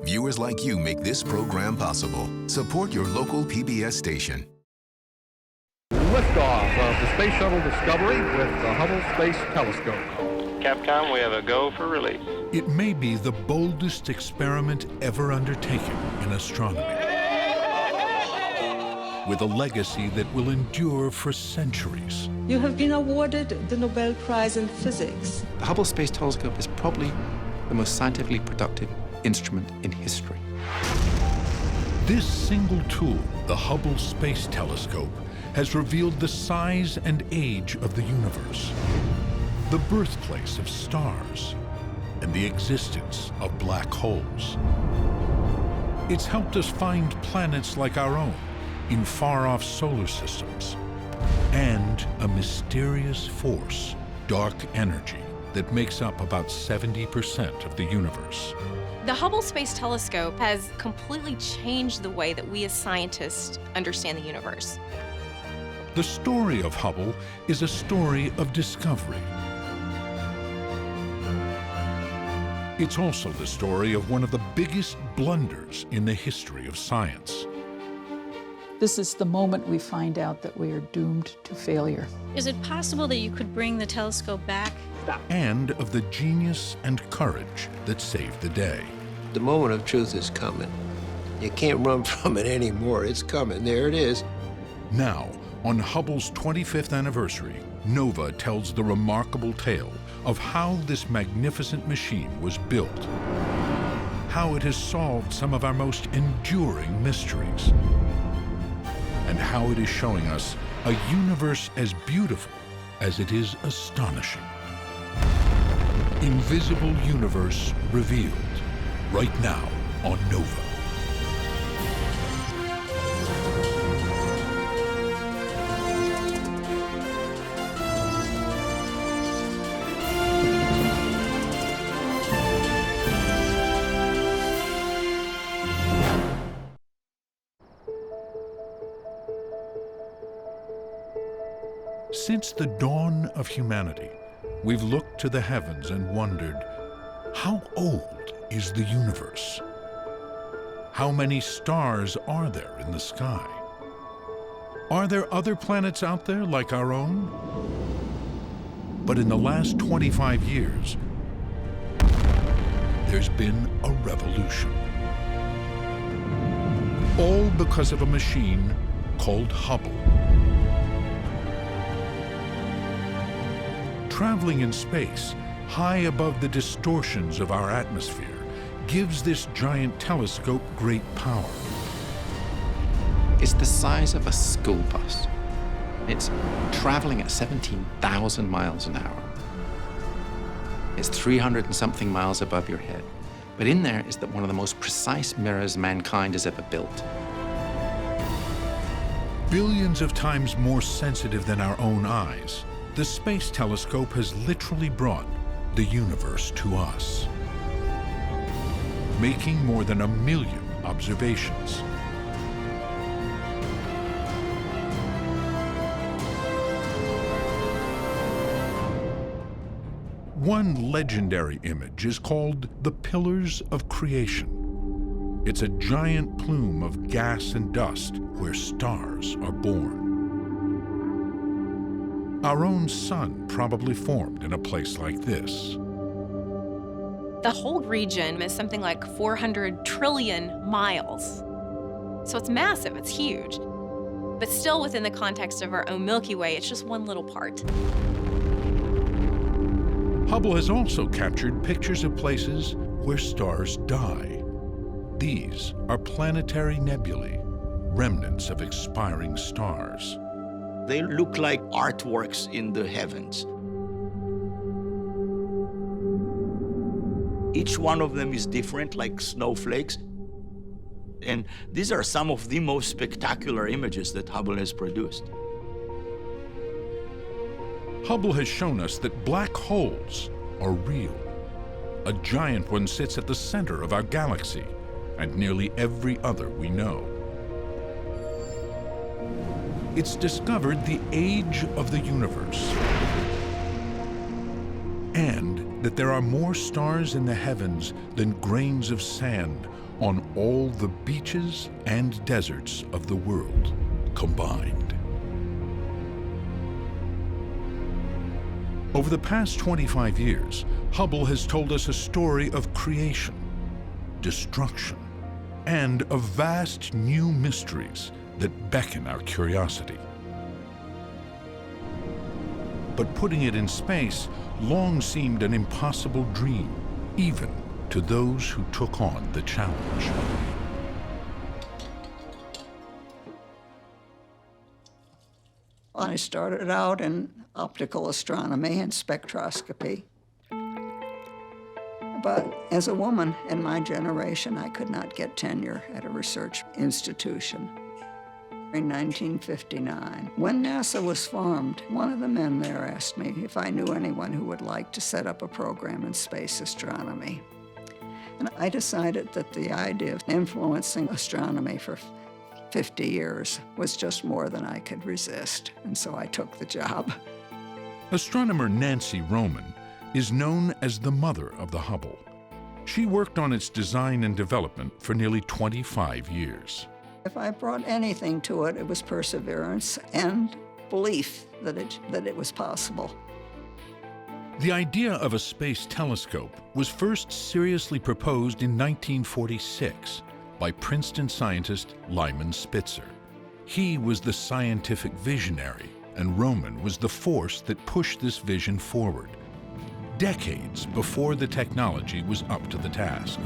Viewers like you make this program possible. Support your local PBS station. Liftoff of the Space Shuttle Discovery with the Hubble Space Telescope. Capcom, we have a go for release. It may be the boldest experiment ever undertaken in astronomy, with a legacy that will endure for centuries. You have been awarded the Nobel Prize in Physics. The Hubble Space Telescope is probably the most scientifically productive instrument in history. This single tool, the Hubble Space Telescope, has revealed the size and age of the universe, the birthplace of stars, and the existence of black holes. It's helped us find planets like our own in far-off solar systems, and a mysterious force, dark energy, that makes up about 70% of the universe. The Hubble Space Telescope has completely changed the way that we as scientists understand the universe. The story of Hubble is a story of discovery. It's also the story of one of the biggest blunders in the history of science. This is the moment we find out that we are doomed to failure. Is it possible that you could bring the telescope back? And of the genius and courage that saved the day. The moment of truth is coming. You can't run from it anymore. It's coming. There it is. Now, on Hubble's 25th anniversary, NOVA tells the remarkable tale of how this magnificent machine was built, how it has solved some of our most enduring mysteries, and how it is showing us a universe as beautiful as it is astonishing. Invisible Universe Revealed, right now on NOVA. Since the dawn of humanity, we've looked to the heavens and wondered, how old is the universe? How many stars are there in the sky? Are there other planets out there like our own? But in the last 25 years, there's been a revolution. All because of a machine called Hubble. Traveling in space, high above the distortions of our atmosphere, gives this giant telescope great power. It's the size of a school bus. It's traveling at 17,000 miles an hour. It's 300 and something miles above your head. But in there is one of the most precise mirrors mankind has ever built. Billions of times more sensitive than our own eyes, the space telescope has literally brought the universe to us, making more than 1 million observations. One legendary image is called the Pillars of Creation. It's a giant plume of gas and dust where stars are born. Our own sun probably formed in a place like this. The whole region is something like 400 trillion miles. So it's massive, it's huge. But still within the context of our own Milky Way, it's just one little part. Hubble has also captured pictures of places where stars die. These are planetary nebulae, remnants of expiring stars. They look like artworks in the heavens. Each one of them is different, like snowflakes. And these are some of the most spectacular images that Hubble has produced. Hubble has shown us that black holes are real. A giant one sits at the center of our galaxy, and nearly every other we know. It's discovered the age of the universe, and that there are more stars in the heavens than grains of sand on all the beaches and deserts of the world combined. Over the past 25 years, Hubble has told us a story of creation, destruction, and of vast new mysteries that beckon our curiosity. But putting it in space long seemed an impossible dream, even to those who took on the challenge. I started out in optical astronomy and spectroscopy. But as a woman in my generation, I could not get tenure at a research institution. In 1959, when NASA was formed, one of the men there asked me if I knew anyone who would like to set up a program in space astronomy. And I decided that the idea of influencing astronomy for 50 years was just more than I could resist, and so I took the job. Astronomer Nancy Roman is known as the mother of the Hubble. She worked on its design and development for nearly 25 years. If I brought anything to it, it was perseverance and belief that it was possible. The idea of a space telescope was first seriously proposed in 1946 by Princeton scientist Lyman Spitzer. He was the scientific visionary, and Roman was the force that pushed this vision forward, decades before the technology was up to the task.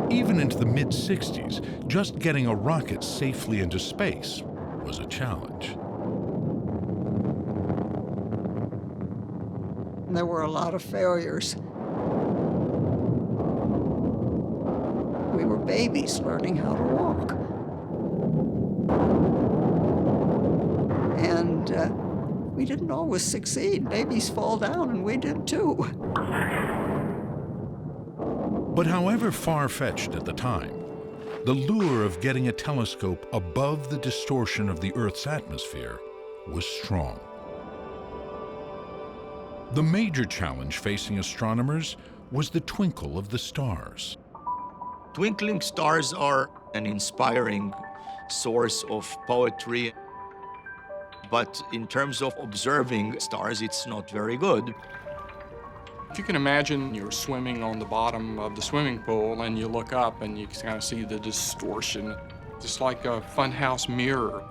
Even into the mid-60s, just getting a rocket safely into space was a challenge. There were a lot of failures. We were babies learning how to walk. And we didn't always succeed. Babies fall down, and we did too. But however far-fetched at the time, the lure of getting a telescope above the distortion of the Earth's atmosphere was strong. The major challenge facing astronomers was the twinkle of the stars. Twinkling stars are an inspiring source of poetry, but in terms of observing stars, it's not very good. If you can imagine you're swimming on the bottom of the swimming pool and you look up and you kind of see the distortion, just like a funhouse mirror.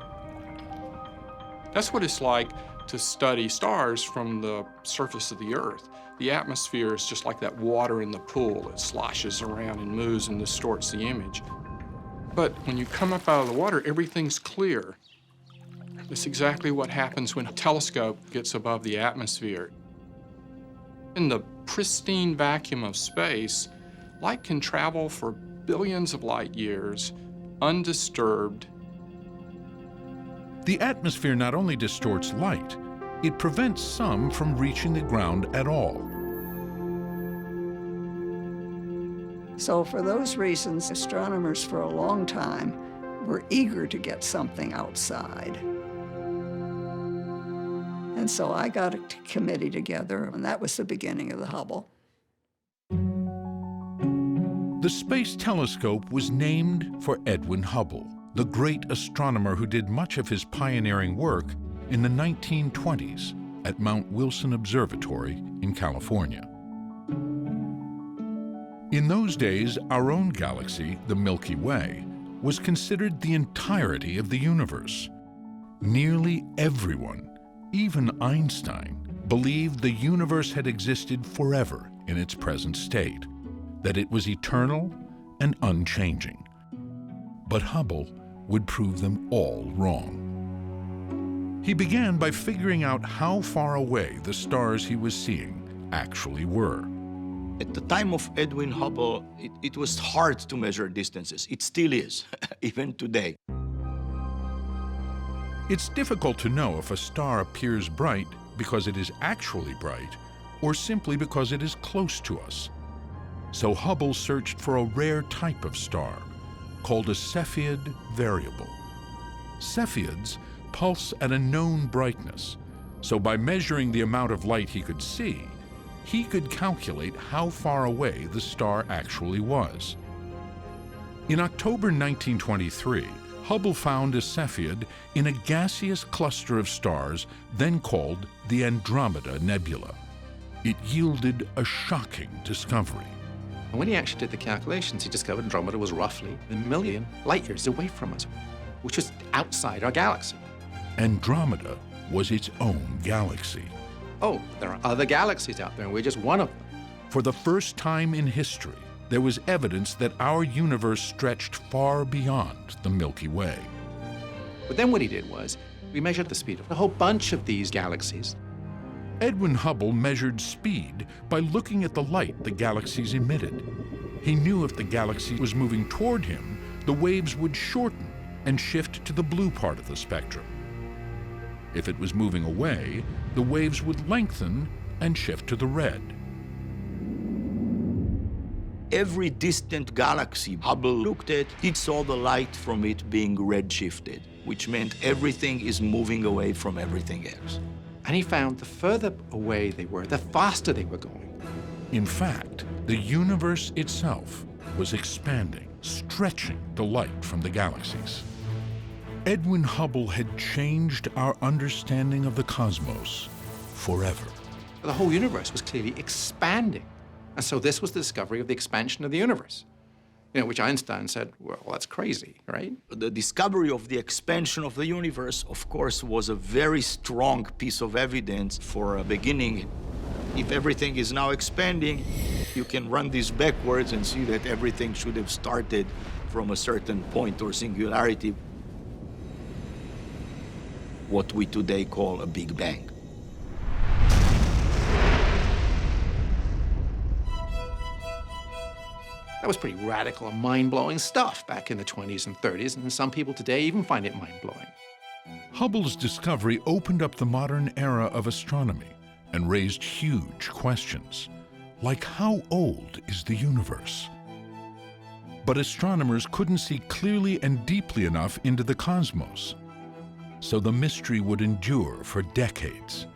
That's what it's like to study stars from the surface of the Earth. The atmosphere is just like that water in the pool. It sloshes around and moves and distorts the image. But when you come up out of the water, everything's clear. That's exactly what happens when a telescope gets above the atmosphere. In the pristine vacuum of space, light can travel for billions of light years, undisturbed. The atmosphere not only distorts light, it prevents some from reaching the ground at all. So for those reasons, astronomers for a long time were eager to get something outside. And so I got a committee together, and that was the beginning of the Hubble. The Space Telescope was named for Edwin Hubble, the great astronomer who did much of his pioneering work in the 1920s at Mount Wilson Observatory in California. In those days, our own galaxy, the Milky Way, was considered the entirety of the universe. Nearly everyone, even Einstein, believed the universe had existed forever in its present state, that it was eternal and unchanging. But Hubble would prove them all wrong. He began by figuring out how far away the stars he was seeing actually were. At the time of Edwin Hubble, it was hard to measure distances. It still is, even today. It's difficult to know if a star appears bright because it is actually bright or simply because it is close to us. So Hubble searched for a rare type of star called a Cepheid variable. Cepheids pulse at a known brightness, so by measuring the amount of light he could see, he could calculate how far away the star actually was. In October 1923, Hubble found a Cepheid in a gaseous cluster of stars then called the Andromeda Nebula. It yielded a shocking discovery. And when he actually did the calculations, he discovered Andromeda was roughly 1 million light years away from us, which was outside our galaxy. Andromeda was its own galaxy. Oh, there are other galaxies out there, and we're just one of them. For the first time in history, there was evidence that our universe stretched far beyond the Milky Way. But then what he did was, we measured the speed of a whole bunch of these galaxies. Edwin Hubble measured speed by looking at the light the galaxies emitted. He knew if the galaxy was moving toward him, the waves would shorten and shift to the blue part of the spectrum. If it was moving away, the waves would lengthen and shift to the red. Every distant galaxy Hubble looked at, he saw the light from it being redshifted, which meant everything is moving away from everything else. And he found the further away they were, the faster they were going. In fact, the universe itself was expanding, stretching the light from the galaxies. Edwin Hubble had changed our understanding of the cosmos forever. The whole universe was clearly expanding. And so this was the discovery of the expansion of the universe, which Einstein said, well, that's crazy, right? The discovery of the expansion of the universe, of course, was a very strong piece of evidence for a beginning. If everything is now expanding, you can run this backwards and see that everything should have started from a certain point or singularity, what we today call a Big Bang. That was pretty radical and mind-blowing stuff back in the 20s and 30s, and some people today even find it mind-blowing. Hubble's discovery opened up the modern era of astronomy and raised huge questions, like how old is the universe? But astronomers couldn't see clearly and deeply enough into the cosmos, so the mystery would endure for decades.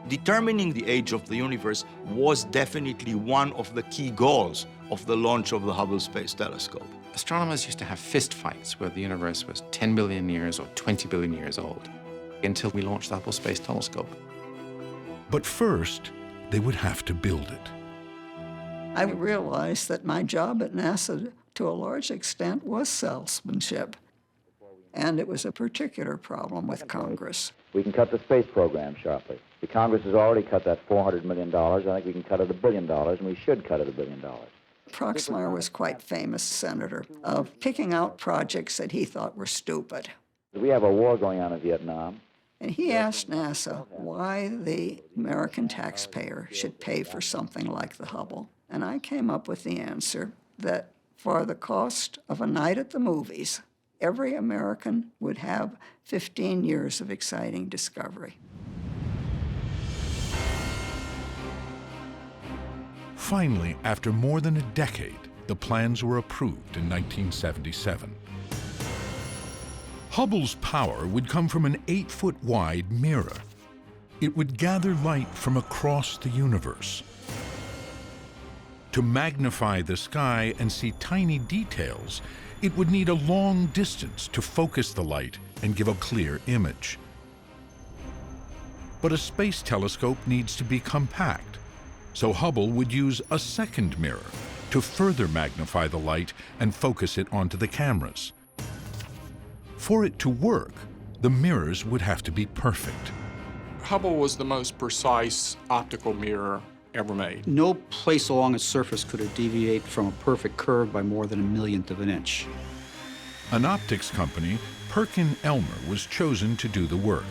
Determining the age of the universe was definitely one of the key goals of the launch of the Hubble Space Telescope. Astronomers used to have fistfights where the universe was 10 billion years or 20 billion years old until we launched the Hubble Space Telescope. But first, they would have to build it. I realized that my job at NASA, to a large extent, was salesmanship. And it was a particular problem with Congress. We can cut the space program sharply. The Congress has already cut that $400 million. I think we can cut it $1 billion, and we should cut it $1 billion. Proxmire was quite famous senator of picking out projects that he thought were stupid. We have a war going on in Vietnam. And he asked NASA why the American taxpayer should pay for something like the Hubble. And I came up with the answer that for the cost of a night at the movies, every American would have 15 years of exciting discovery. Finally, after more than a decade, the plans were approved in 1977. Hubble's power would come from an 8-foot-wide mirror. It would gather light from across the universe. To magnify the sky and see tiny details, it would need a long distance to focus the light and give a clear image. But a space telescope needs to be compact, so Hubble would use a second mirror to further magnify the light and focus it onto the cameras. For it to work, the mirrors would have to be perfect. Hubble was the most precise optical mirror ever made. No place along its surface could it deviate from a perfect curve by more than a millionth of an inch. An optics company, Perkin-Elmer, was chosen to do the work,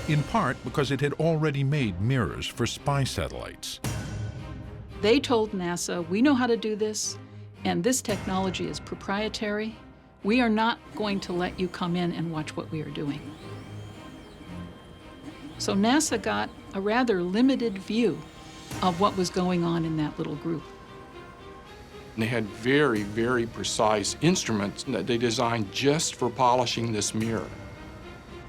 in part because it had already made mirrors for spy satellites. They told NASA, we know how to do this, and this technology is proprietary. We are not going to let you come in and watch what we are doing. So NASA got a rather limited view of what was going on in that little group. And they had very, very precise instruments that they designed just for polishing this mirror.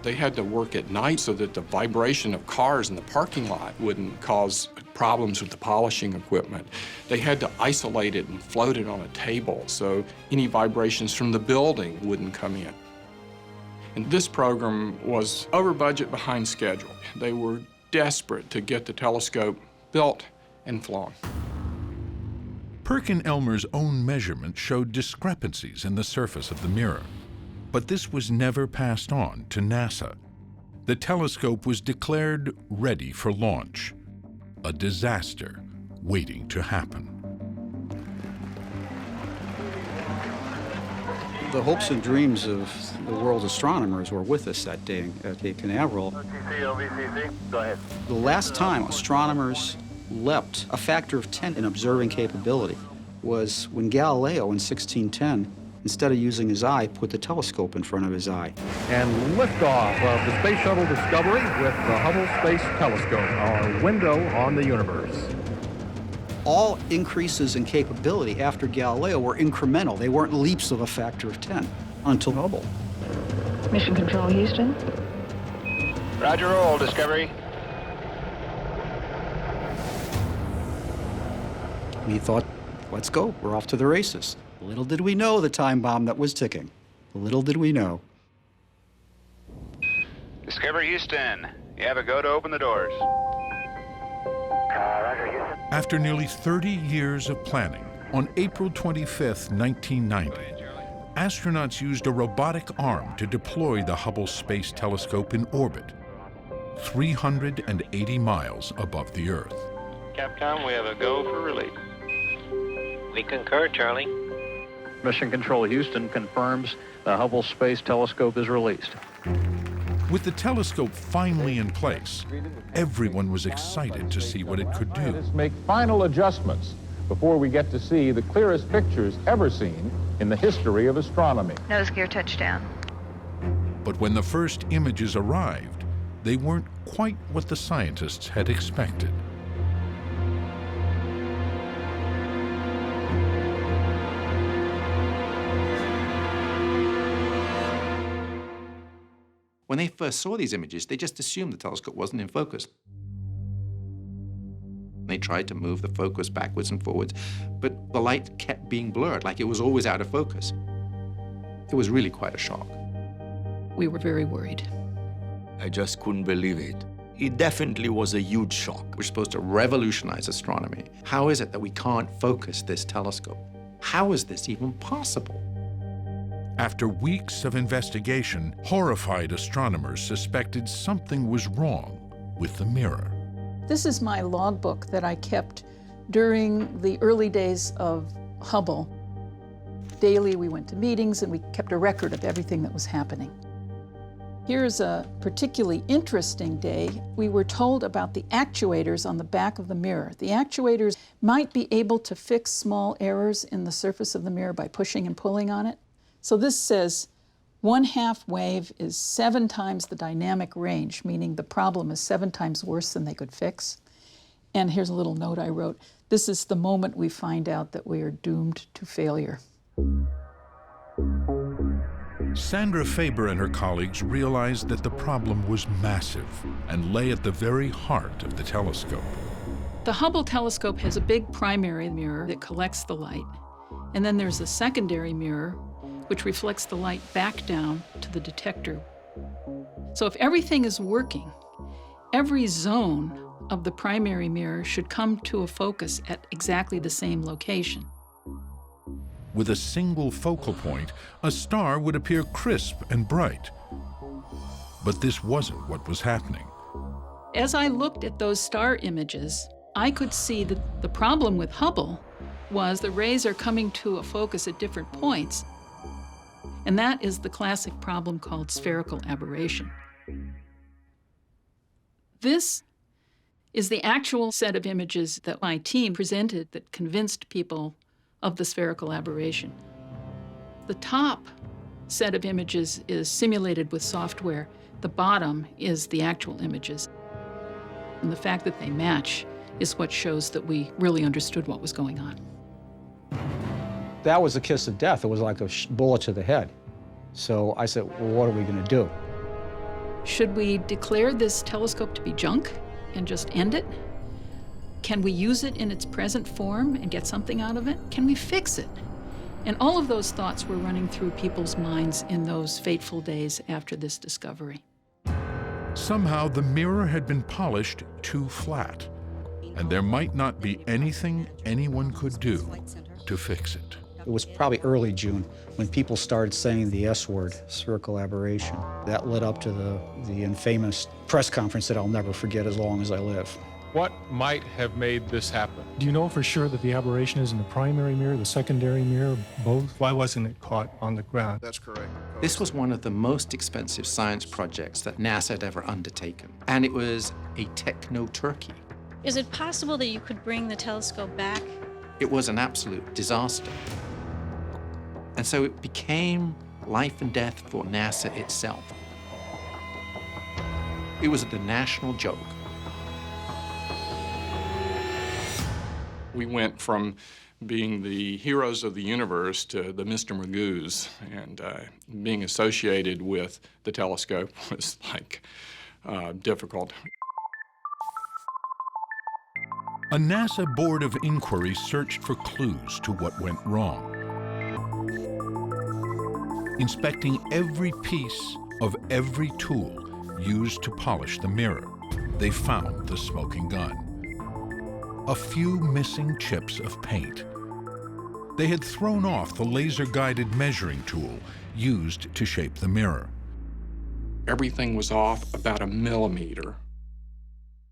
They had to work at night so that the vibration of cars in the parking lot wouldn't cause problems with the polishing equipment. They had to isolate it and float it on a table so any vibrations from the building wouldn't come in. And this program was over budget, behind schedule. They were desperate to get the telescope built and flown. Perkin-Elmer's own measurement showed discrepancies in the surface of the mirror. But this was never passed on to NASA. The telescope was declared ready for launch. A disaster waiting to happen. The hopes and dreams of the world's astronomers were with us that day at Cape Canaveral. Go ahead. The last time astronomers leapt a factor of 10 in observing capability was when Galileo in 1610, instead of using his eye, put the telescope in front of his eye. And liftoff of the Space Shuttle Discovery with the Hubble Space Telescope, our window on the universe. All increases in capability after Galileo were incremental. They weren't leaps of a factor of 10 until Hubble. Mission Control, Houston. Roger, roll, Discovery. We thought, let's go, we're off to the races. Little did we know the time bomb that was ticking. Little did we know. Discovery Houston, you have a go to open the doors. Roger, Houston. After nearly 30 years of planning, on April 25, 1990, astronauts used a robotic arm to deploy the Hubble Space Telescope in orbit, 380 miles above the Earth. Capcom, we have a go for release. We concur, Charlie. Mission Control Houston confirms the Hubble Space Telescope is released. With the telescope finally in place, everyone was excited to see what it could do. Let's make final adjustments before we get to see the clearest pictures ever seen in the history of astronomy. Nose gear touchdown. But when the first images arrived, they weren't quite what the scientists had expected. When they first saw these images, they just assumed the telescope wasn't in focus. They tried to move the focus backwards and forwards, but the light kept being blurred, like it was always out of focus. It was really quite a shock. We were very worried. I just couldn't believe it. It definitely was a huge shock. We're supposed to revolutionize astronomy. How is it that we can't focus this telescope? How is this even possible? After weeks of investigation, horrified astronomers suspected something was wrong with the mirror. This is my logbook that I kept during the early days of Hubble. Daily we went to meetings and we kept a record of everything that was happening. Here's a particularly interesting day. We were told about the actuators on the back of the mirror. The actuators might be able to fix small errors in the surface of the mirror by pushing and pulling on it. So this says 1/2 wave is 7 times the dynamic range, meaning the problem is 7 times worse than they could fix. And here's a little note I wrote. This is the moment we find out that we are doomed to failure. Sandra Faber and her colleagues realized that the problem was massive and lay at the very heart of the telescope. The Hubble telescope has a big primary mirror that collects the light. And then there's a secondary mirror which reflects the light back down to the detector. So if everything is working, every zone of the primary mirror should come to a focus at exactly the same location. With a single focal point, a star would appear crisp and bright. But this wasn't what was happening. As I looked at those star images, I could see that the problem with Hubble was the rays are coming to a focus at different points. And that is the classic problem called spherical aberration. This is the actual set of images that my team presented that convinced people of the spherical aberration. The top set of images is simulated with software. The bottom is the actual images. And the fact that they match is what shows that we really understood what was going on. That was a kiss of death. It was like a bullet to the head. So I said, well, what are we going to do? Should we declare this telescope to be junk and just end it? Can we use it in its present form and get something out of it? Can we fix it? And all of those thoughts were running through people's minds in those fateful days after this discovery. Somehow the mirror had been polished too flat, and there might not be anything anyone could do to fix it. It was probably early June when people started saying the S word, spherical aberration. That led up to the infamous press conference that I'll never forget as long as I live. What might have made this happen? Do you know for sure that the aberration is in the primary mirror, the secondary mirror, both? Why wasn't it caught on the ground? That's correct. This was one of the most expensive science projects that NASA had ever undertaken, and it was a techno-turkey. Is it possible that you could bring the telescope back? It was an absolute disaster. And so it became life and death for NASA itself. It was the national joke. We went from being the heroes of the universe to the Mr. Magoo's, and being associated with the telescope was like difficult. A NASA board of inquiry searched for clues to what went wrong. Inspecting every piece of every tool used to polish the mirror, they found the smoking gun. A few missing chips of paint. They had thrown off the laser-guided measuring tool used to shape the mirror. Everything was off about 1 millimeter.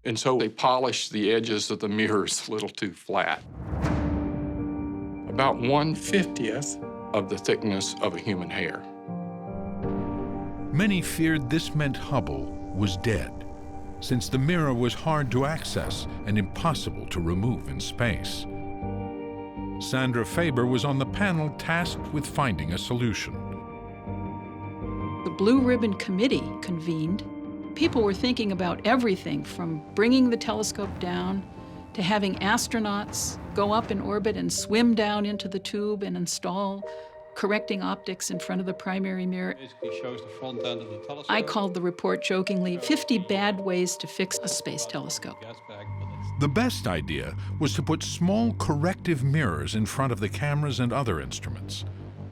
And so they polished the edges of the mirrors a little too flat. About 1/50th of the thickness of a human hair. Many feared this meant Hubble was dead, since the mirror was hard to access and impossible to remove in space. Sandra Faber was on the panel tasked with finding a solution. The Blue Ribbon Committee convened. People were thinking about everything from bringing the telescope down to having astronauts go up in orbit and swim down into the tube and install correcting optics in front of the primary mirror. Basically shows the front end of the telescope. I called the report jokingly 50 bad ways to fix a space telescope. The best idea was to put small corrective mirrors in front of the cameras and other instruments.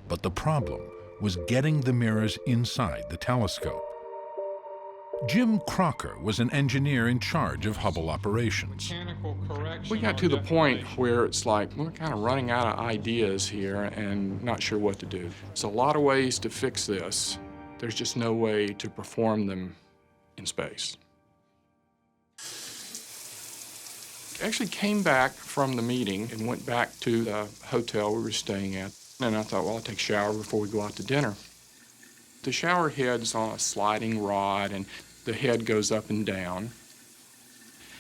But the problem was getting the mirrors inside the telescope. Jim Crocker was an engineer in charge of Hubble operations. We got to the point where it's like, we're kind of running out of ideas here and not sure what to do. There's a lot of ways to fix this. There's just no way to perform them in space. I actually came back from the meeting and went back to the hotel we were staying at. And I thought, well, I'll take a shower before we go out to dinner. The shower head's on a sliding rod, and the head goes up and down.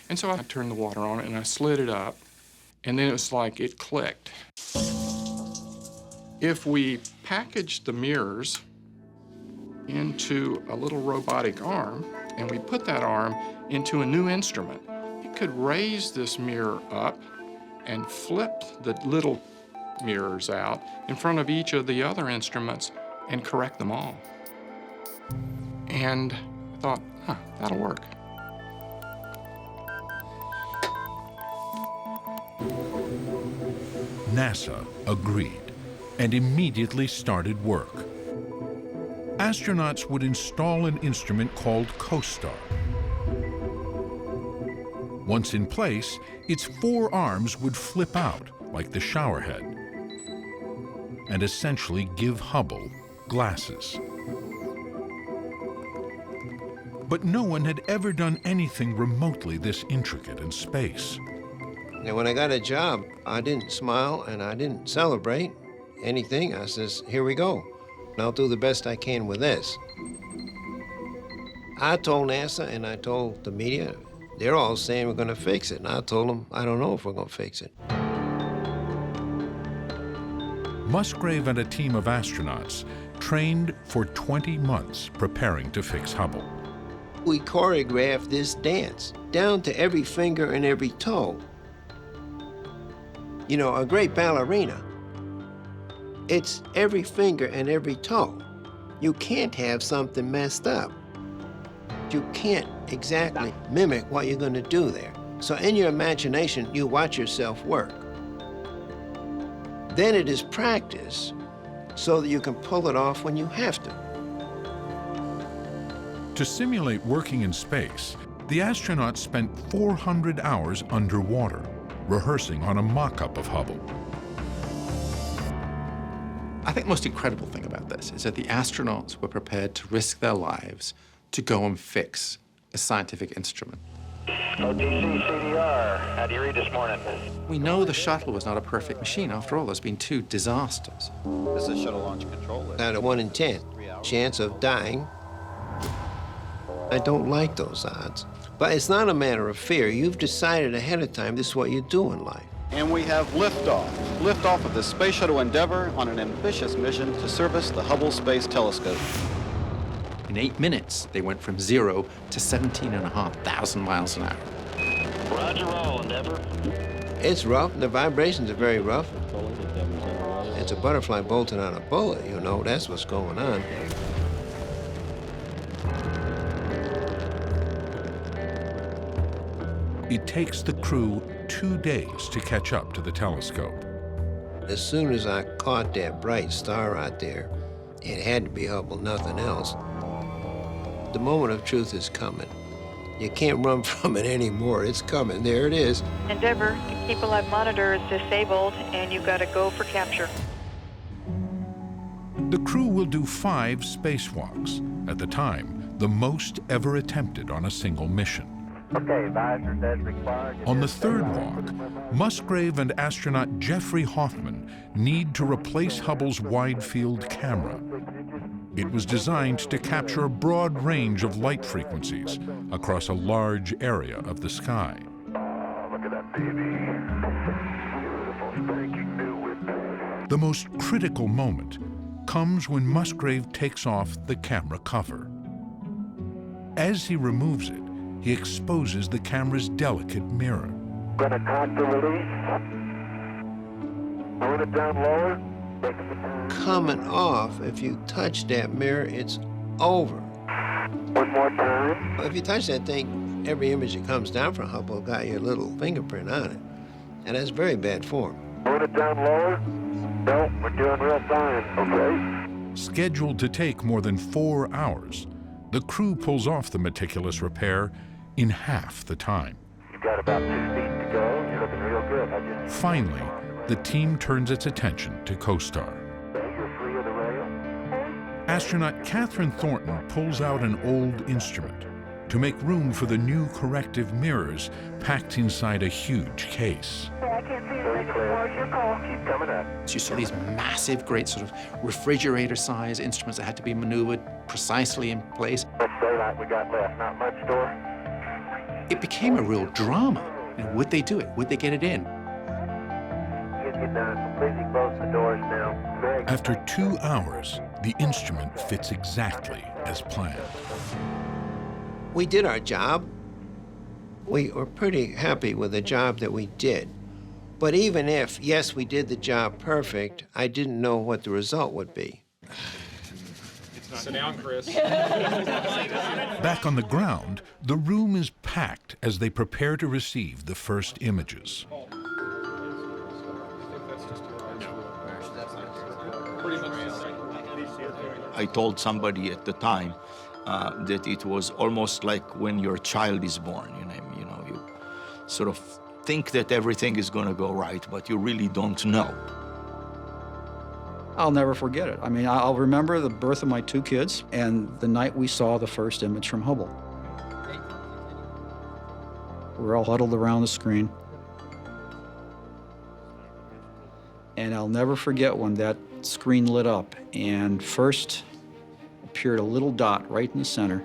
And so I turned the water on, and I slid it up, and then it was like it clicked. If we packaged the mirrors into a little robotic arm, and we put that arm into a new instrument, it could raise this mirror up and flip the little mirrors out in front of each of the other instruments and correct them all. And I thought, that'll work. NASA agreed and immediately started work. Astronauts would install an instrument called COSTAR. Once in place, its 4 arms would flip out like the showerhead and essentially give Hubble glasses. But no one had ever done anything remotely this intricate in space. And when I got a job, I didn't smile and I didn't celebrate anything. I says, here we go. And I'll do the best I can with this. I told NASA and I told the media, they're all saying we're gonna fix it. And I told them, I don't know if we're gonna fix it. Musgrave and a team of astronauts trained for 20 months preparing to fix Hubble. We choreographed this dance down to every finger and every toe. You know, a great ballerina, it's every finger and every toe. You can't have something messed up. but you can't exactly mimic what you're going to do there. So in your imagination, you watch yourself work. Then it is practice so that you can pull it off when you have to. To simulate working in space, the astronauts spent 400 hours underwater, rehearsing on a mock-up of Hubble. I think the most incredible thing about this is that the astronauts were prepared to risk their lives to go and fix a scientific instrument. OTC CDR, how do you read this morning? We know the shuttle was not a perfect machine. After all, there's been 2 disasters. This is shuttle launch control list. Out of 1 in 10 chance of dying. I don't like those odds. But it's not a matter of fear. You've decided ahead of time this is what you do in life. And we have liftoff. Liftoff of the Space Shuttle Endeavour on an ambitious mission to service the Hubble Space Telescope. In 8 minutes, they went from 0 to 17,500 miles an hour. Roger roll, Endeavour. It's rough. The vibrations are very rough. It's a butterfly bolting on a bullet, you know. That's what's going on. It takes the crew 2 days to catch up to the telescope. As soon as I caught that bright star out there, it had to be Hubble, nothing else. The moment of truth is coming. You can't run from it anymore. It's coming. There it is. Endeavour, the Keep Alive monitor is disabled, and you've got to go for capture. The crew will do 5 spacewalks, at the time, the most ever attempted on a single mission. Okay, visor says required. On the 3rd walk, Musgrave and astronaut Jeffrey Hoffman need to replace Hubble's wide-field camera. It was designed to capture a broad range of light frequencies across a large area of the sky. Look at that baby. Beautiful, spanking new whip. The most critical moment comes when Musgrave takes off the camera cover. As he removes it, he exposes the camera's delicate mirror. Gonna cock the release. Hold it down lower. Coming off, if you touch that mirror, it's over. One more time. If you touch that thing, every image that comes down from Hubble got your little fingerprint on it. And that's very bad form. Hold it down lower. No, we're doing real fine, okay? Scheduled to take more than 4 hours, the crew pulls off the meticulous repair in half the time. You've got about 2 feet to go. You're looking real good. Finally, the team turns its attention to CoStar. You're free of the rail. Astronaut Catherine Thornton pulls out an old instrument to make room for the new corrective mirrors packed inside a huge case. I can't see anything anymore. Your call. Keep coming up. So you saw these massive, great sort of refrigerator-sized instruments that had to be maneuvered precisely in place. What's daylight we got left? Not much, door. It became a real drama. You know, would they do it? Would they get it in? Get done. Completely close the doors now. Very After 2 hours, the instrument fits exactly as planned. We did our job. We were pretty happy with the job that we did. But even if, yes, we did the job perfect, I didn't know what the result would be. Sit down, Chris. Back on the ground, the room is packed as they prepare to receive the first images. I told somebody at the time that it was almost like when your child is born. You know, you sort of think that everything is going to go right, but you really don't know. I'll never forget it. I mean, I'll remember the birth of my 2 kids and the night we saw the first image from Hubble. We're all huddled around the screen. And I'll never forget when that screen lit up and first appeared a little dot right in the center.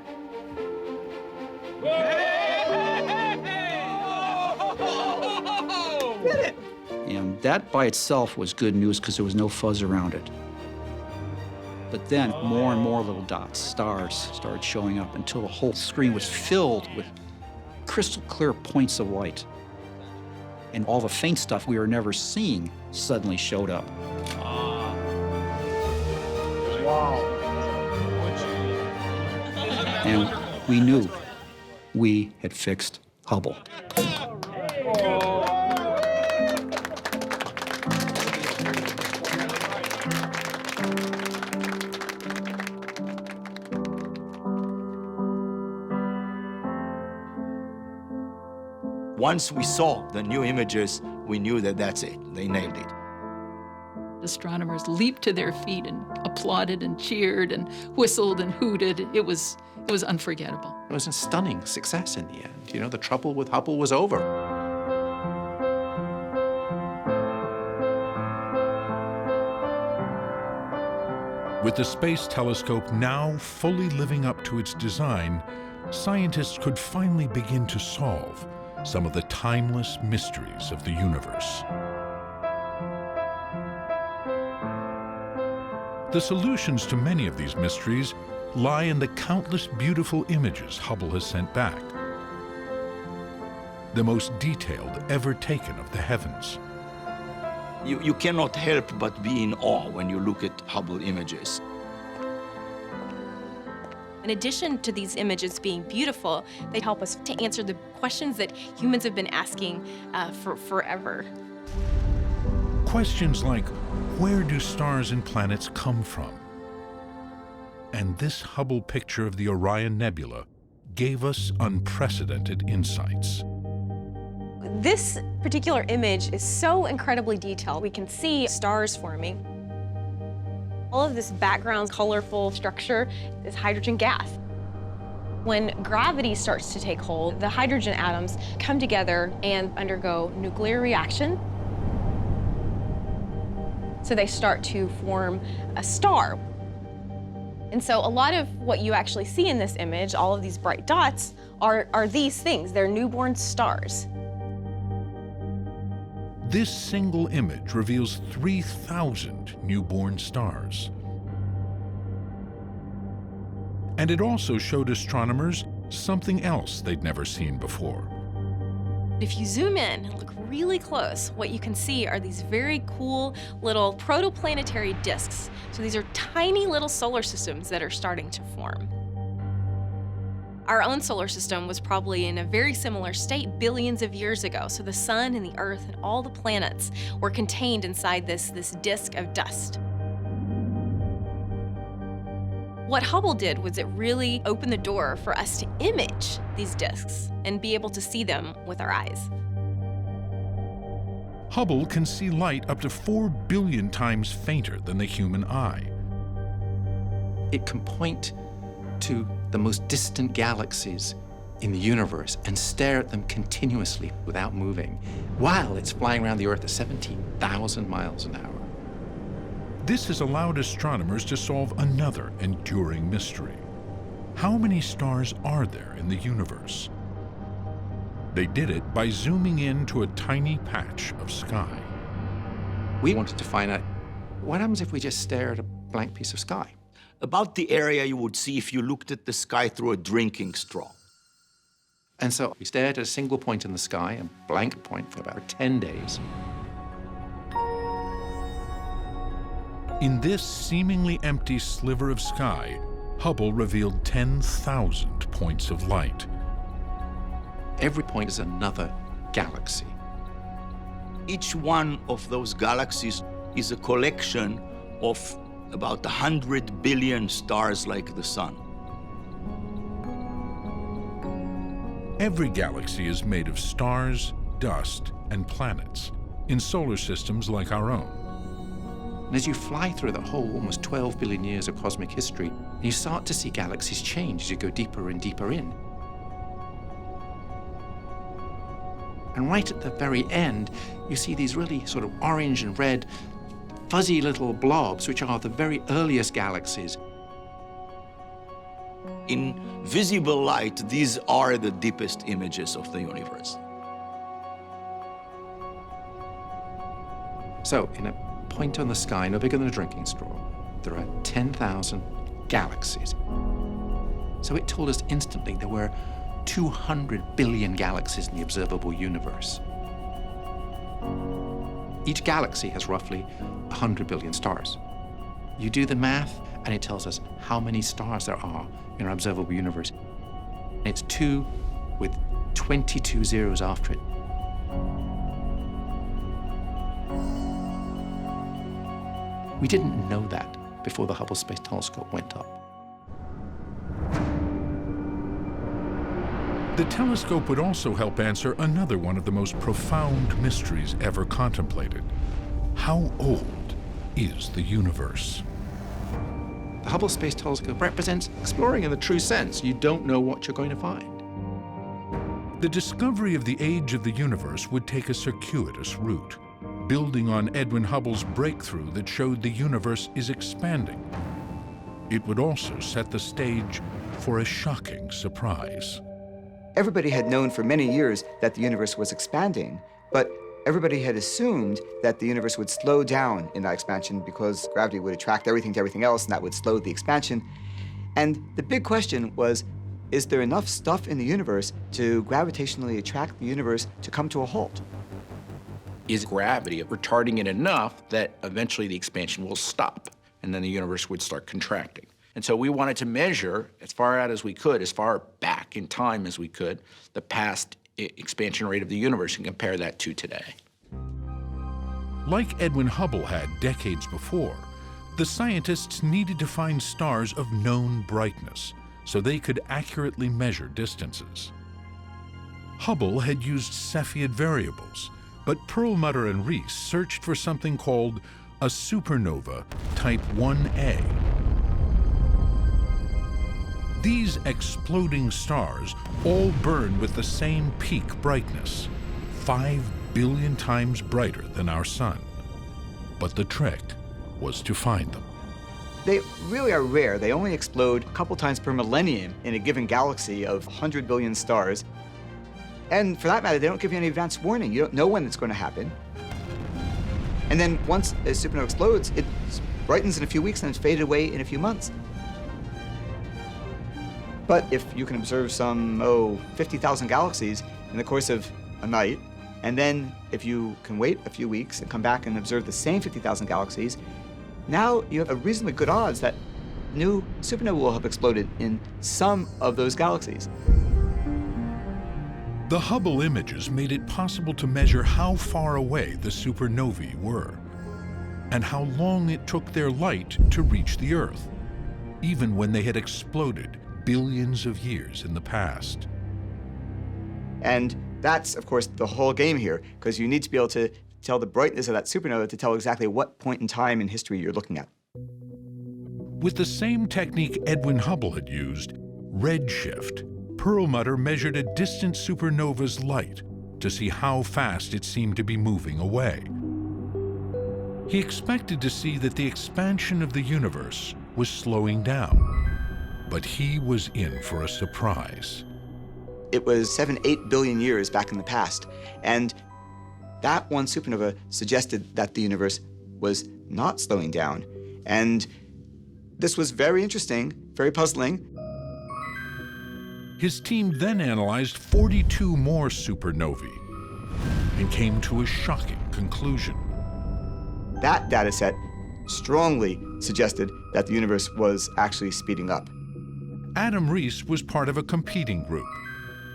And that by itself was good news because there was no fuzz around it. But then more and more little dots, stars, started showing up until the whole screen was filled with crystal clear points of light. And all the faint stuff we were never seeing suddenly showed up. Wow. And we knew we had fixed Hubble. Once we saw the new images, we knew that that's it. They nailed it. Astronomers leaped to their feet and applauded and cheered and whistled and hooted. It was unforgettable. It was a stunning success in the end. You know, the trouble with Hubble was over. With the Space Telescope now fully living up to its design, scientists could finally begin to solve some of the timeless mysteries of the universe. The solutions to many of these mysteries lie in the countless beautiful images Hubble has sent back, the most detailed ever taken of the heavens. You cannot help but be in awe when you look at Hubble images. In addition to these images being beautiful, they help us to answer the questions that humans have been asking for forever. Questions like, where do stars and planets come from? And this Hubble picture of the Orion Nebula gave us unprecedented insights. This particular image is so incredibly detailed. We can see stars forming. All of this background colorful structure is hydrogen gas. When gravity starts to take hold, the hydrogen atoms come together and undergo nuclear reaction. So they start to form a star. And so a lot of what you actually see in this image, all of these bright dots, are these things. They're newborn stars. This single image reveals 3,000 newborn stars. And it also showed astronomers something else they'd never seen before. If you zoom in and look really close, what you can see are these very cool little protoplanetary disks. So these are tiny little solar systems that are starting to form. Our own solar system was probably in a very similar state billions of years ago. So the sun and the earth and all the planets were contained inside this disk of dust. What Hubble did was it really opened the door for us to image these disks and be able to see them with our eyes. Hubble can see light up to 4 billion times fainter than the human eye. It can point to the most distant galaxies in the universe and stare at them continuously without moving while it's flying around the Earth at 17,000 miles an hour. This has allowed astronomers to solve another enduring mystery. How many stars are there in the universe? They did it by zooming in to a tiny patch of sky. We wanted to find out what happens if we just stare at a blank piece of sky. About the area you would see if you looked at the sky through a drinking straw. And so we stared at a single point in the sky, a blank point, for about 10 days. In this seemingly empty sliver of sky, Hubble revealed 10,000 points of light. Every point is another galaxy. Each one of those galaxies is a collection of about 100 billion stars like the sun. Every galaxy is made of stars, dust, and planets in solar systems like our own. And as you fly through the whole almost 12 billion years of cosmic history, you start to see galaxies change as you go deeper and deeper in. And right at the very end, you see these really sort of orange and red, fuzzy little blobs, which are the very earliest galaxies. In visible light, these are the deepest images of the universe. So, in a point on the sky, no bigger than a drinking straw, there are 10,000 galaxies. So it told us instantly there were 200 billion galaxies in the observable universe. Each galaxy has roughly 100 billion stars. You do the math, and it tells us how many stars there are in our observable universe. It's 2 with 22 zeros after it. We didn't know that before the Hubble Space Telescope went up. The telescope would also help answer another one of the most profound mysteries ever contemplated. How old is the universe? The Hubble Space Telescope represents exploring in the true sense. You don't know what you're going to find. The discovery of the age of the universe would take a circuitous route, building on Edwin Hubble's breakthrough that showed the universe is expanding. It would also set the stage for a shocking surprise. Everybody had known for many years that the universe was expanding, but everybody had assumed that the universe would slow down in that expansion because gravity would attract everything to everything else, and that would slow the expansion. And the big question was, is there enough stuff in the universe to gravitationally attract the universe to come to a halt? Is gravity retarding it enough that eventually the expansion will stop, and then the universe would start contracting? And so we wanted to measure, as far out as we could, as far back in time as we could, the past expansion rate of the universe and compare that to today. Like Edwin Hubble had decades before, the scientists needed to find stars of known brightness so they could accurately measure distances. Hubble had used Cepheid variables, but Perlmutter and Reese searched for something called a supernova type 1A. These exploding stars all burn with the same peak brightness, 5 billion times brighter than our sun. But the trick was to find them. They really are rare. They only explode a couple times per millennium in a given galaxy of 100 billion stars. And for that matter, they don't give you any advance warning. You don't know when it's going to happen. And then once a supernova explodes, it brightens in a few weeks and it's faded away in a few months. But if you can observe some, 50,000 galaxies in the course of a night, and then if you can wait a few weeks and come back and observe the same 50,000 galaxies, now you have a reasonably good odds that new supernova will have exploded in some of those galaxies. The Hubble images made it possible to measure how far away the supernovae were, and how long it took their light to reach the Earth, even when they had exploded billions of years in the past. And that's, of course, the whole game here, because you need to be able to tell the brightness of that supernova to tell exactly what point in time in history you're looking at. With the same technique Edwin Hubble had used, redshift, Perlmutter measured a distant supernova's light to see how fast it seemed to be moving away. He expected to see that the expansion of the universe was slowing down, but he was in for a surprise. It was 7-8 billion years back in the past, and that one supernova suggested that the universe was not slowing down. And this was very interesting, very puzzling. His team then analyzed 42 more supernovae and came to a shocking conclusion. That data set strongly suggested that the universe was actually speeding up. Adam Reese was part of a competing group,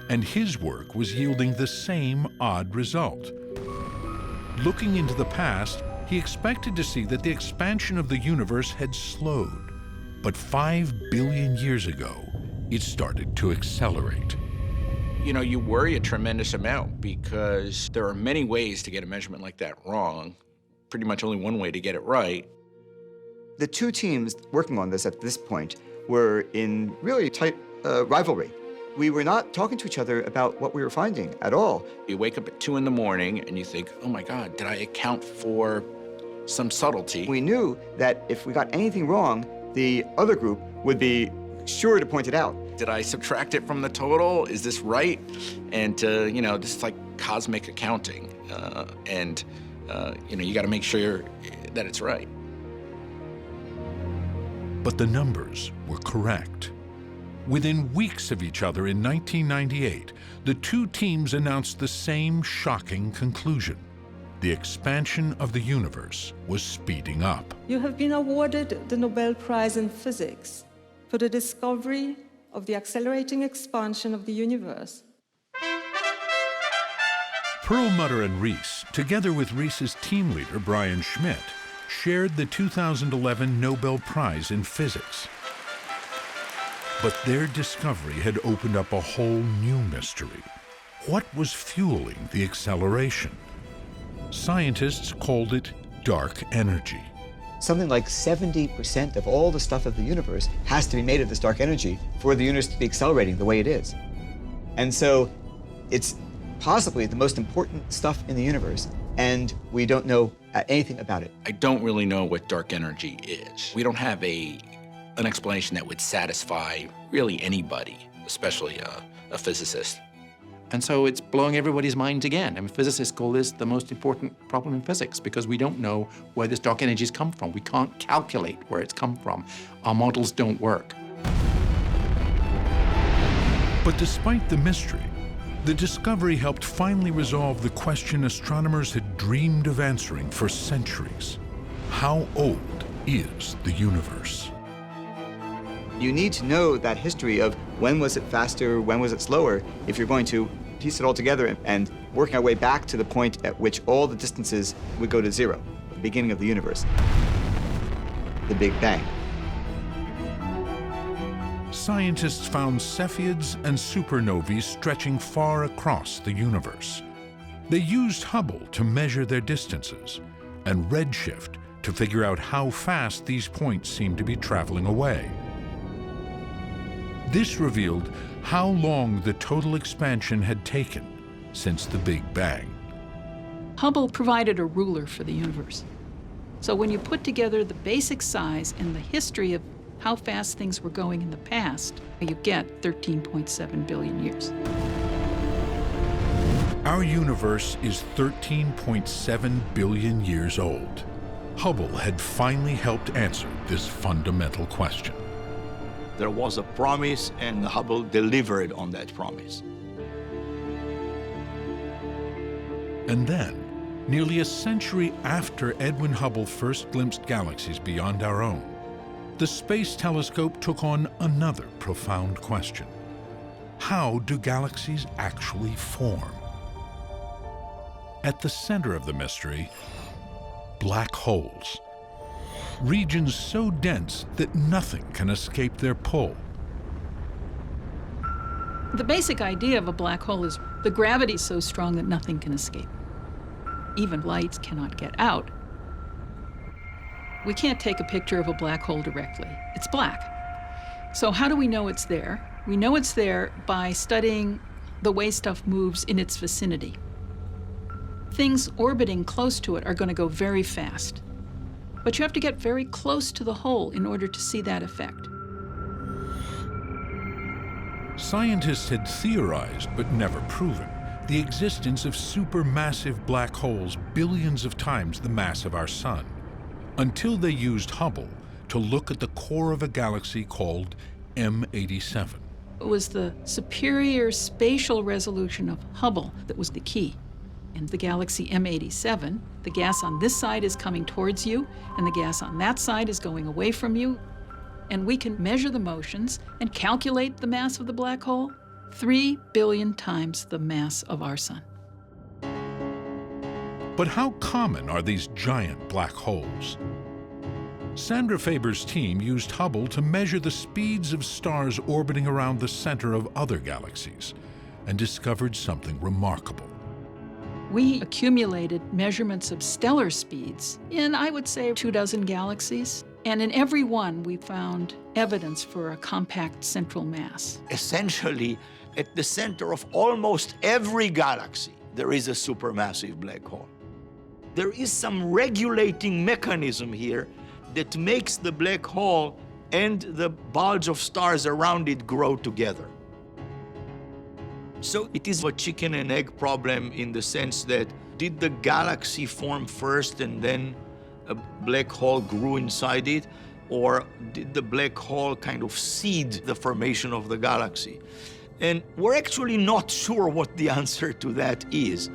and his work was yielding the same odd result. Looking into the past, he expected to see that the expansion of the universe had slowed, but 5 billion years ago, it started to accelerate. You know, you worry a tremendous amount because there are many ways to get a measurement like that wrong. Pretty much only one way to get it right. The two teams working on this at this point were in really tight rivalry. We were not talking to each other about what we were finding at all. You wake up at 2 in the morning and you think, oh my God, did I account for some subtlety? We knew that if we got anything wrong, the other group would be sure to point it out. Did I subtract it from the total? Is this right? And, you know, this is like cosmic accounting. You know, you got to make sure that it's right. But the numbers were correct. Within weeks of each other in 1998, the two teams announced the same shocking conclusion. The expansion of the universe was speeding up. You have been awarded the Nobel Prize in Physics for the discovery of the accelerating expansion of the universe. Perlmutter and Rees, together with Rees's team leader, Brian Schmidt, shared the 2011 Nobel Prize in Physics. But their discovery had opened up a whole new mystery. What was fueling the acceleration? Scientists called it dark energy. Something like 70% of all the stuff of the universe has to be made of this dark energy for the universe to be accelerating the way it is. And so it's possibly the most important stuff in the universe, and we don't know anything about it. I don't really know what dark energy is. We don't have an explanation that would satisfy really anybody, especially a physicist. And so it's blowing everybody's minds again. I mean, physicists call this the most important problem in physics because we don't know where this dark energy's come from. We can't calculate where it's come from. Our models don't work. But despite the mystery, the discovery helped finally resolve the question astronomers had dreamed of answering for centuries. How old is the universe? You need to know that history of when was it faster, when was it slower, if you're going to piece it all together and working our way back to the point at which all the distances would go to zero, the beginning of the universe, the Big Bang. Scientists found Cepheids and supernovae stretching far across the universe. They used Hubble to measure their distances and redshift to figure out how fast these points seemed to be traveling away. This revealed how long the total expansion had taken since the Big Bang. Hubble provided a ruler for the universe. So when you put together the basic size and the history of how fast things were going in the past, you get 13.7 billion years. Our universe is 13.7 billion years old. Hubble had finally helped answer this fundamental question. There was a promise, and Hubble delivered on that promise. And then, nearly a century after Edwin Hubble first glimpsed galaxies beyond our own, the Space Telescope took on another profound question. How do galaxies actually form? At the center of the mystery, black holes. Regions so dense that nothing can escape their pull. The basic idea of a black hole is the gravity is so strong that nothing can escape. Even light cannot get out. We can't take a picture of a black hole directly. It's black. So how do we know it's there? We know it's there by studying the way stuff moves in its vicinity. Things orbiting close to it are going to go very fast. But you have to get very close to the hole in order to see that effect. Scientists had theorized, but never proven, the existence of supermassive black holes billions of times the mass of our sun, until they used Hubble to look at the core of a galaxy called M87. It was the superior spatial resolution of Hubble that was the key. In the galaxy M87, the gas on this side is coming towards you, and the gas on that side is going away from you. And we can measure the motions and calculate the mass of the black hole, 3 billion times the mass of our sun. But how common are these giant black holes? Sandra Faber's team used Hubble to measure the speeds of stars orbiting around the center of other galaxies and discovered something remarkable. We accumulated measurements of stellar speeds in, I would say, 24 galaxies. And in every one, we found evidence for a compact central mass. Essentially, at the center of almost every galaxy, there is a supermassive black hole. There is some regulating mechanism here that makes the black hole and the bulge of stars around it grow together. So it is a chicken and egg problem in the sense that did the galaxy form first and then a black hole grew inside it, or did the black hole kind of seed the formation of the galaxy? And we're actually not sure what the answer to that is.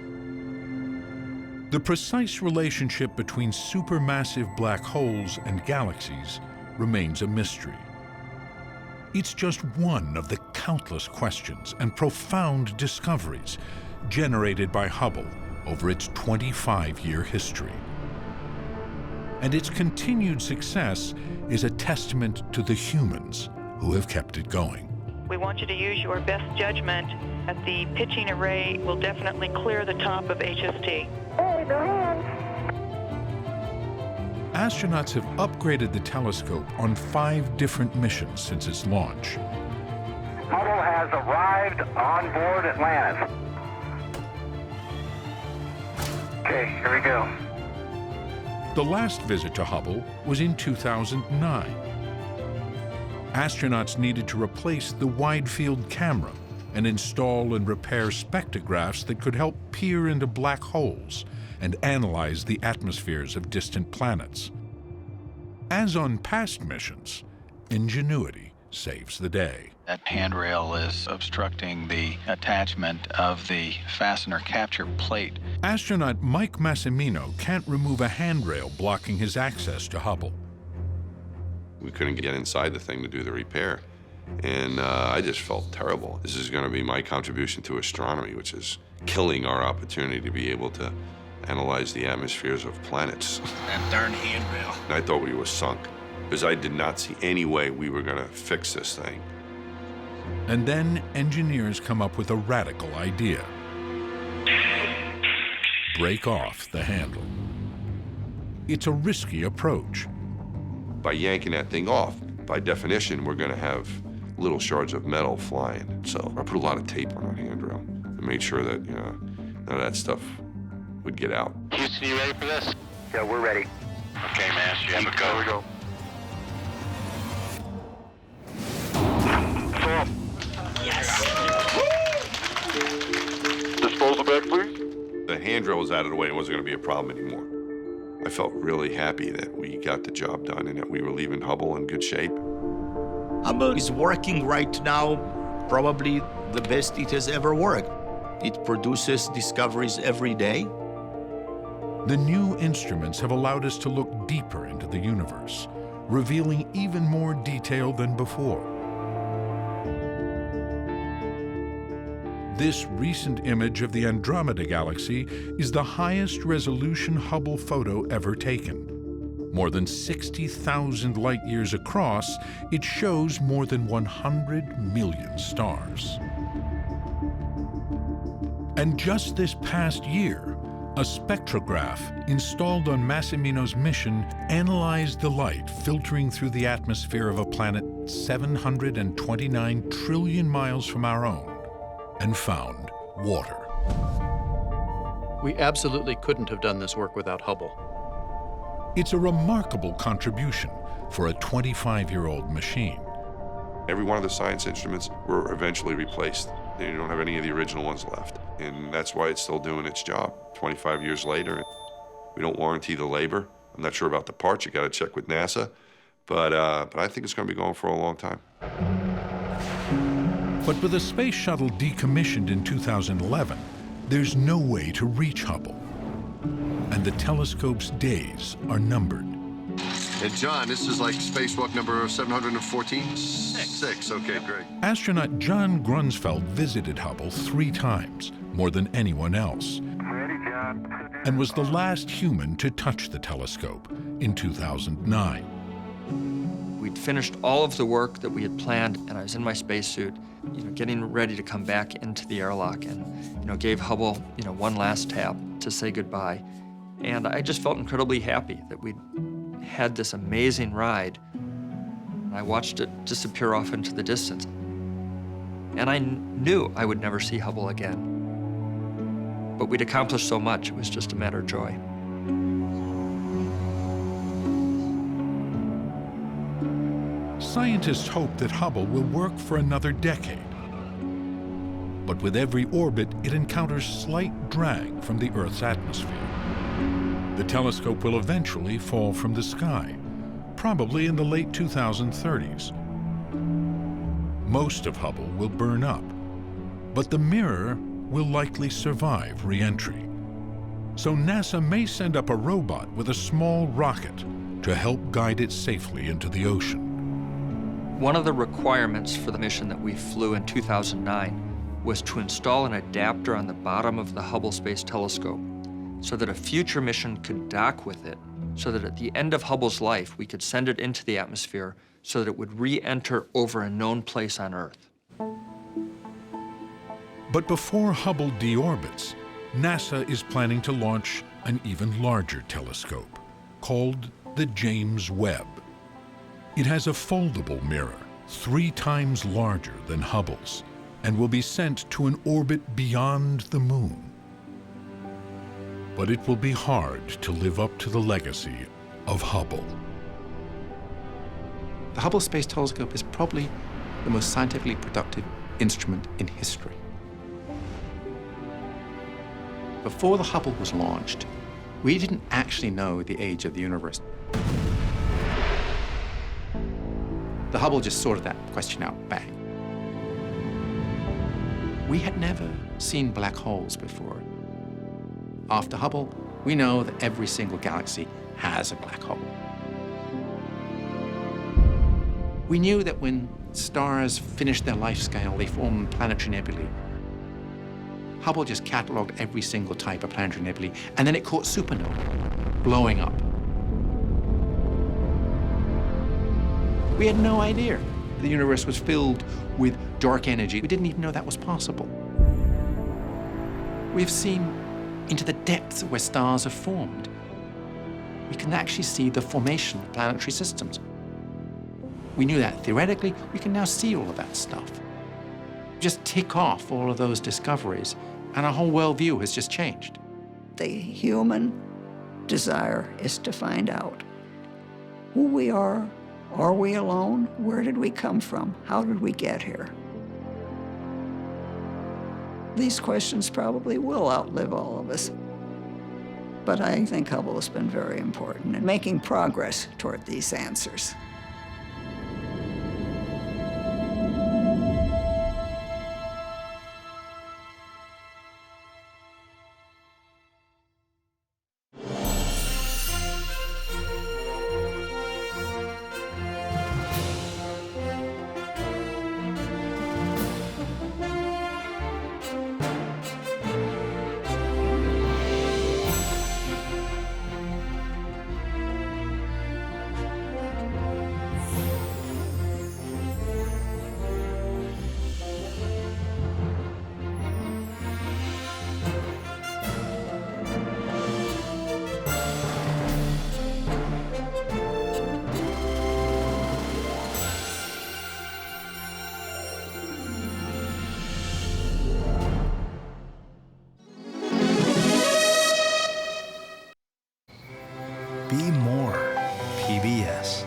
The precise relationship between supermassive black holes and galaxies remains a mystery. It's just one of the countless questions and profound discoveries generated by Hubble over its 25-year history. And its continued success is a testament to the humans who have kept it going. We want you to use your best judgment that the pitching array will definitely clear the top of HST. Astronauts have upgraded the telescope on 5 different missions since its launch. Hubble has arrived on board Atlantis. Okay, here we go. The last visit to Hubble was in 2009. Astronauts needed to replace the wide-field camera and install and repair spectrographs that could help peer into black holes and analyze the atmospheres of distant planets. As on past missions, ingenuity saves the day. That handrail is obstructing the attachment of the fastener capture plate. Astronaut Mike Massimino can't remove a handrail blocking his access to Hubble. We couldn't get inside the thing to do the repair. And I just felt terrible. This is going to be my contribution to astronomy, which is killing our opportunity to be able to analyze the atmospheres of planets. That darn handrail. And I thought we were sunk, because I did not see any way we were going to fix this thing. And then engineers come up with a radical idea. Break off the handle. It's a risky approach. By yanking that thing off, by definition, we're going to have little shards of metal flying. So I put a lot of tape on that handrail and made sure that, you know, none of that stuff would get out. Houston, you ready for this? Yeah, we're ready. Okay, Master, you have a go. Here we go. Disposal bag, please. The handrail was out of the way. It wasn't going to be a problem anymore. I felt really happy that we got the job done and that we were leaving Hubble in good shape. Hubble is working right now, probably the best it has ever worked. It produces discoveries every day. The new instruments have allowed us to look deeper into the universe, revealing even more detail than before. This recent image of the Andromeda Galaxy is the highest resolution Hubble photo ever taken. More than 60,000 light-years across, it shows more than 100 million stars. And just this past year, a spectrograph installed on Massimino's mission analyzed the light filtering through the atmosphere of a planet 729 trillion miles from our own, and found water. We absolutely couldn't have done this work without Hubble. It's a remarkable contribution for a 25-year-old machine. Every one of the science instruments were eventually replaced. You don't have any of the original ones left. And that's why it's still doing its job 25 years later. We don't warranty the labor. I'm not sure about the parts. You got to check with NASA. But I think it's going to be going for a long time. But with the space shuttle decommissioned in 2011, there's no way to reach Hubble. And the telescope's days are numbered. And John, this is like spacewalk number 714? Six. Okay, great. Astronaut John Grunsfeld visited Hubble 3 times, more than anyone else, Ready, John. and was the last human to touch the telescope in 2009. We'd finished all of the work that we had planned, and I was in my spacesuit, getting ready to come back into the airlock, and gave Hubble, one last tap to say goodbye. And I just felt incredibly happy that we'd had this amazing ride. I watched it disappear off into the distance, and I knew I would never see Hubble again. But we'd accomplished so much; it was just a matter of joy. Scientists hope that Hubble will work for another decade. But with every orbit, it encounters slight drag from the Earth's atmosphere. The telescope will eventually fall from the sky, probably in the late 2030s. Most of Hubble will burn up, but the mirror will likely survive re-entry. So NASA may send up a robot with a small rocket to help guide it safely into the ocean. One of the requirements for the mission that we flew in 2009 was to install an adapter on the bottom of the Hubble Space Telescope so that a future mission could dock with it, so that at the end of Hubble's life, we could send it into the atmosphere so that it would re-enter over a known place on Earth. But before Hubble deorbits, NASA is planning to launch an even larger telescope called the James Webb. It has a foldable mirror 3 times larger than Hubble's and will be sent to an orbit beyond the moon. But it will be hard to live up to the legacy of Hubble. The Hubble Space Telescope is probably the most scientifically productive instrument in history. Before the Hubble was launched, we didn't actually know the age of the universe. The Hubble just sorted that question out, bang. We had never seen black holes before. After Hubble, we know that every single galaxy has a black hole. We knew that when stars finish their life scale, they form planetary nebulae. Hubble just cataloged every single type of planetary nebulae, and then it caught supernova, blowing up. We had no idea the universe was filled with dark energy. We didn't even know that was possible. We've seen into the depths where stars are formed. We can actually see the formation of planetary systems. We knew that theoretically. We can now see all of that stuff. Just tick off all of those discoveries, and our whole worldview has just changed. The human desire is to find out who we are. Are we alone? Where did we come from? How did we get here? These questions probably will outlive all of us. But I think Hubble has been very important in making progress toward these answers. Be more PBS.